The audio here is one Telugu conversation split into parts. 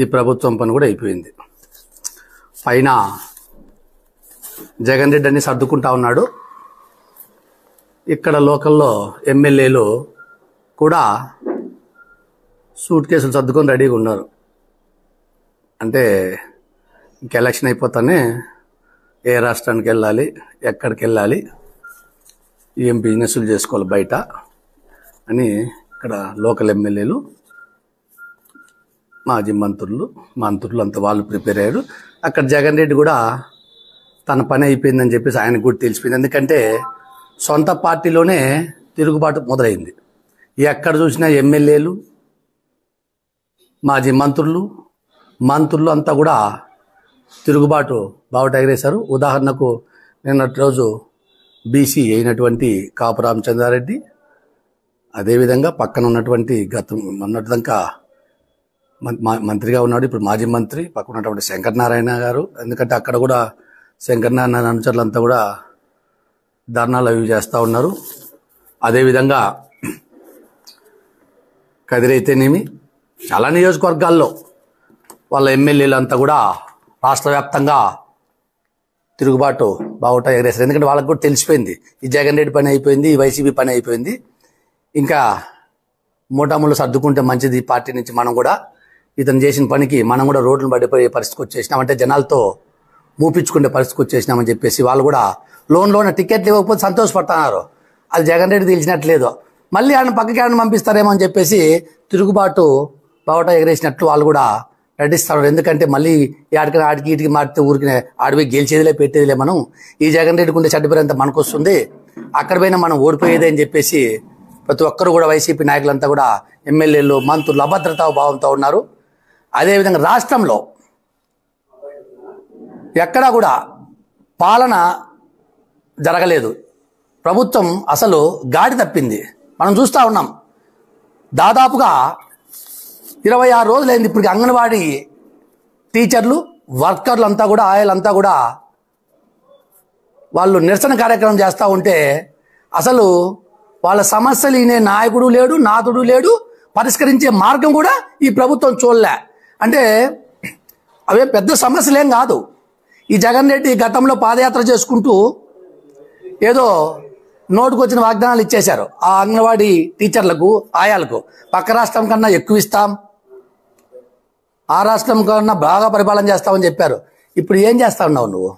ఈ ప్రభుత్వం పని కూడా అయిపోయింది. పైన జగన్ రెడ్డి అన్ని సర్దుకుంటా ఉన్నాడు. ఇక్కడ లోకల్లో ఎమ్మెల్యేలు కూడా సూట్ కేసులు సర్దుకొని రెడీగా ఉన్నారు. అంటే ఇంక ఎలక్షన్ అయిపోతానే ఏ రాష్ట్రానికి వెళ్ళాలి, ఎక్కడికి వెళ్ళాలి, ఏం బిజినెస్లు చేసుకోవాలి బయట అని ఇక్కడ లోకల్ ఎమ్మెల్యేలు, మాజీ మంత్రులు అంతా వాళ్ళు ప్రిపేర్ అయ్యారు. అక్కడ జగన్ రెడ్డి కూడా తన పని అయిపోయిందని చెప్పేసి ఆయనకు కూడా తెలిసిపోయింది. ఎందుకంటే సొంత పార్టీలోనే తిరుగుబాటు మొదలైంది. ఎక్కడ చూసినా ఎమ్మెల్యేలు, మాజీ మంత్రులు అంతా కూడా తిరుగుబాటు బావుట ఎగరేశారు. ఉదాహరణకు నిన్నటి రోజు బీసీ అయినటువంటి కాపు రామచంద్రారెడ్డి, అదేవిధంగా పక్కన ఉన్నటువంటి మొన్నటిదాకా మంత్రిగా ఉన్నాడు, ఇప్పుడు మాజీ మంత్రి పక్కన ఉన్నటువంటి శంకరనారాయణ గారు. ఎందుకంటే అక్కడ కూడా శంకరనారాయణ అనుచరులంతా కూడా ధర్నాలు అవి చేస్తూ ఉన్నారు. అదేవిధంగా కదిరైతేనేమి చాలా నియోజకవర్గాల్లో వాళ్ళ ఎమ్మెల్యేలు అంతా కూడా రాష్ట్ర వ్యాప్తంగా తిరుగుబాటు బావుట ఎగరేశారు. ఎందుకంటే వాళ్ళకు కూడా తెలిసిపోయింది ఈ జగన్ రెడ్డి పని అయిపోయింది, ఈ వైసీపీ పని అయిపోయింది, ఇంకా మూటాముళ్ళు సర్దుకుంటే మంచిది. ఈ పార్టీ నుంచి మనం కూడా ఇతను చేసిన పనికి మనం కూడా రోడ్లను పడిపోయే పరిస్థితికి వచ్చేసినామంటే జనాలతో మూపించుకునే పరిస్థితికి వచ్చేసినామని చెప్పేసి వాళ్ళు కూడా లోన్ టికెట్లు ఇవ్వకపోతే సంతోషపడుతున్నారు. అది జగన్ రెడ్డి తెలిసినట్లేదు. మళ్ళీ ఆయన పక్కకి ఆయన పంపిస్తారేమో అని చెప్పేసి తిరుగుబాటు బావుట ఎగరేసినట్లు వాళ్ళు కూడా నటిస్తారు. ఎందుకంటే మళ్ళీ ఆడికి ఇటుకి మారితే ఊరికి ఆడిపోయి గెలిచేదిలే పెట్టేదిలే, మనం ఈ జగన్ రెడ్డికి ఉండే చెడ్డపేరంతా మనకు వస్తుంది, అక్కడ పోయినా మనం ఓడిపోయేదే అని చెప్పేసి ప్రతి ఒక్కరు కూడా వైసీపీ నాయకులంతా కూడా ఎమ్మెల్యేలు, మంత్రులు అభద్రతా భావంతో ఉన్నారు. అదేవిధంగా రాష్ట్రంలో ఎక్కడా కూడా పాలన జరగలేదు. ప్రభుత్వం అసలు గాడి తప్పింది. మనం చూస్తూ ఉన్నాం. దాదాపుగా 26 రోజులైంది ఇప్పటికి అంగన్వాడీ టీచర్లు, వర్కర్లు అంతా కూడా, ఆయాలంతా కూడా వాళ్ళు నిరసన కార్యక్రమం చేస్తూ ఉంటే అసలు వాళ్ళ సమస్యలు ఈయన నాయకుడు లేడు, నాథుడు లేడు, పరిష్కరించే మార్గం కూడా ఈ ప్రభుత్వం చూడలే. అంటే అవే పెద్ద సమస్యలేం కాదు. ఈ జగన్ రెడ్డి గతంలో పాదయాత్ర చేసుకుంటూ ఏదో నోటుకొచ్చిన వాగ్దానాలు ఇచ్చేశారు ఆ అంగన్వాడీ టీచర్లకు, ఆయాలకు. పక్క రాష్ట్రం కన్నా ఎక్కువ ఇస్తాం, ఆ రాష్ట్రం కన్నా బాగా పరిపాలన చేస్తామని చెప్పారు. ఇప్పుడు ఏం చేస్తా ఉన్నావు నువ్వు?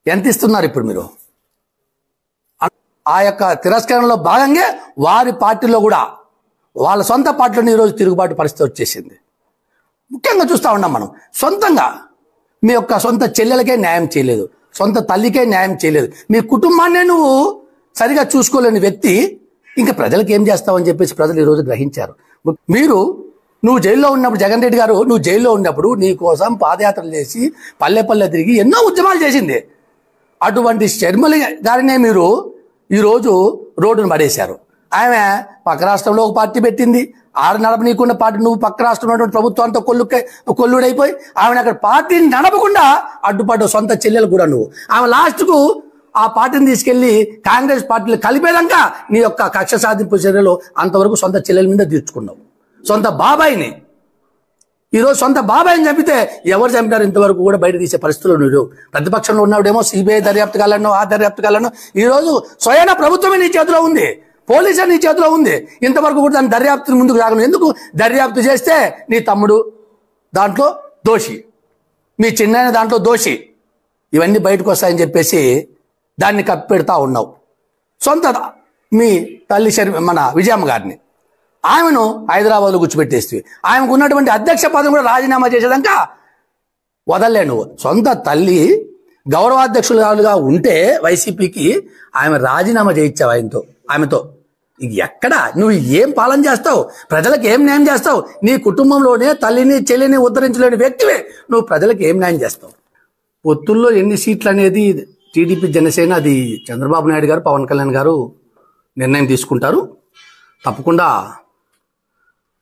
ఎంత ఇస్తున్నారు ఇప్పుడు మీరు? ఆ యొక్క తిరస్కరణలో భాగంగా వారి పార్టీలో కూడా వాళ్ళ సొంత పార్టీలో ఈరోజు తిరుగుబాటు పరిస్థితి వచ్చేసింది. ముఖ్యంగా చూస్తూ ఉన్నాం మనం. సొంతంగా మీ యొక్క సొంత చెల్లెలకే న్యాయం చేయలేదు, సొంత తల్లికే న్యాయం చేయలేదు, మీ కుటుంబాన్నే నువ్వు సరిగా చూసుకోలేని వ్యక్తి ఇంకా ప్రజలకు ఏం చేస్తావని చెప్పేసి ప్రజలు ఈరోజు గ్రహించారు. నువ్వు జైల్లో ఉన్నప్పుడు, జగన్ రెడ్డి గారు నువ్వు జైల్లో ఉన్నప్పుడు నీ కోసం పాదయాత్రలు చేసి పల్లె తిరిగి ఎన్నో ఉద్యమాలు చేసింది. అటువంటి షర్మిల గారినే మీరు ఈరోజు రోడ్డును పడేశారు. ఆమె పక్క రాష్ట్రంలో ఒక పార్టీ పెట్టింది, ఆరు నడపనీయకుండా పార్టీ, నువ్వు పక్క రాష్ట్రంలో ఉన్నటువంటి ప్రభుత్వంతో కొల్లుడైపోయి ఆమెను అక్కడ పార్టీని నడపకుండా అడ్డుపడ్డ సొంత చెల్లెలు కూడా నువ్వు. ఆమె లాస్ట్కు ఆ పార్టీని తీసుకెళ్లి కాంగ్రెస్ పార్టీలు కలిపేదాకా నీ యొక్క కక్ష సాధింపు చర్యలు అంతవరకు సొంత చెల్లెల మీద తీర్చుకున్నావు. సొంత బాబాయిని ఈరోజు సొంత బాబాయిని చంపితే ఎవరు చంపినారు ఇంతవరకు కూడా బయట తీసే పరిస్థితులు నువ్వు. ప్రతిపక్షంలో ఉన్నాడేమో సిబిఐ దర్యాప్తు కాలను, ఆ దర్యాప్తు కాలను. ఈరోజు స్వయం ప్రభుత్వమే నీ చేతిలో ఉంది, పోలీసు నీ చేతిలో ఉంది. ఇంతవరకు కూడా దాని దర్యాప్తుని ముందుకు రాగలను. ఎందుకు? దర్యాప్తు చేస్తే నీ తమ్ముడు దాంట్లో దోషి, మీ చిన్నాయన దాంట్లో దోషి, ఇవన్నీ బయటకు వస్తాయని చెప్పేసి దాన్ని కప్పెడతా ఉన్నావు. సొంత మీ తల్లి మన విజయమ్మ గారిని, ఆమెను హైదరాబాద్లో కూర్చోబెట్టేస్తే ఆమెకు ఉన్నటువంటి అధ్యక్ష పదవి కూడా రాజీనామా చేసేదాకా వదలలే నువ్వు. సొంత తల్లి గౌరవాధ్యక్షులుగా ఉంటే వైసీపీకి ఆమె రాజీనామా చేయించావు ఆమెతో. ఎక్కడ నువ్వు ఏం పాలన చేస్తావు? ప్రజలకు ఏం న్యాయం చేస్తావు? నీ కుటుంబంలోనే తల్లిని చెల్లిని ఉద్ధరించలేని వ్యక్తివే నువ్వు ప్రజలకు ఏం న్యాయం చేస్తావు? పొత్తుల్లో ఎన్ని సీట్లు అనేది టీడీపీ జనసేన, అది చంద్రబాబు నాయుడు గారు, పవన్ కళ్యాణ్ గారు నిర్ణయం తీసుకుంటారు. తప్పకుండా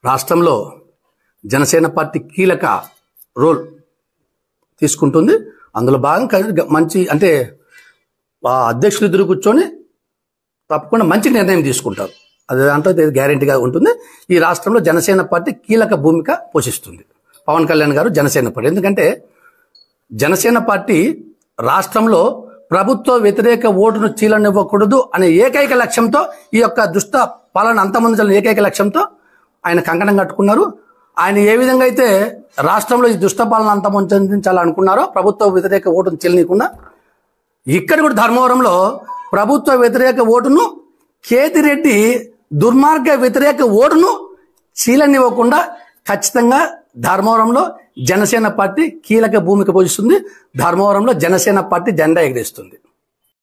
రాష్ట్రంలో జనసేన పార్టీ కీలక రోల్ తీసుకుంటుంది. అందులో భాగంగా మంచి, అంటే అధ్యక్షులు ఎదురు కూర్చొని తప్పకుండా మంచి నిర్ణయం తీసుకుంటారు. అది దాంట్లో గ్యారెంటీగా ఉంటుంది. ఈ రాష్ట్రంలో జనసేన పార్టీ కీలక భూమిక పోషిస్తుంది. పవన్ కళ్యాణ్ గారు జనసేన పార్టీ. ఎందుకంటే జనసేన పార్టీ రాష్ట్రంలో ప్రభుత్వ వ్యతిరేక ఓటును చీలనివ్వకూడదు అనే ఏకైక లక్ష్యంతో, ఈ యొక్క దుష్ట పాలన అంతమొందించాలని ఏకైక లక్ష్యంతో ఆయన కంకణం కట్టుకున్నారు. ఆయన ఏ విధంగా అయితే రాష్ట్రంలో ఈ దుష్ట పాలన అంతమొందించాలనుకున్నారో, ప్రభుత్వ వ్యతిరేక ఓటును చీలనీయకుండా, ఇక్కడ కూడా ధర్మవరంలో ప్రభుత్వ వ్యతిరేక ఓటును, కేతిరెడ్డి దుర్మార్గ వ్యతిరేక ఓటును చీలనివ్వకుండా ఖచ్చితంగా ధర్మవరంలో జనసేన పార్టీ కీలక భూమిక పోషిస్తుంది. ధర్మవరంలో జనసేన పార్టీ జెండా ఎగరేస్తుంది.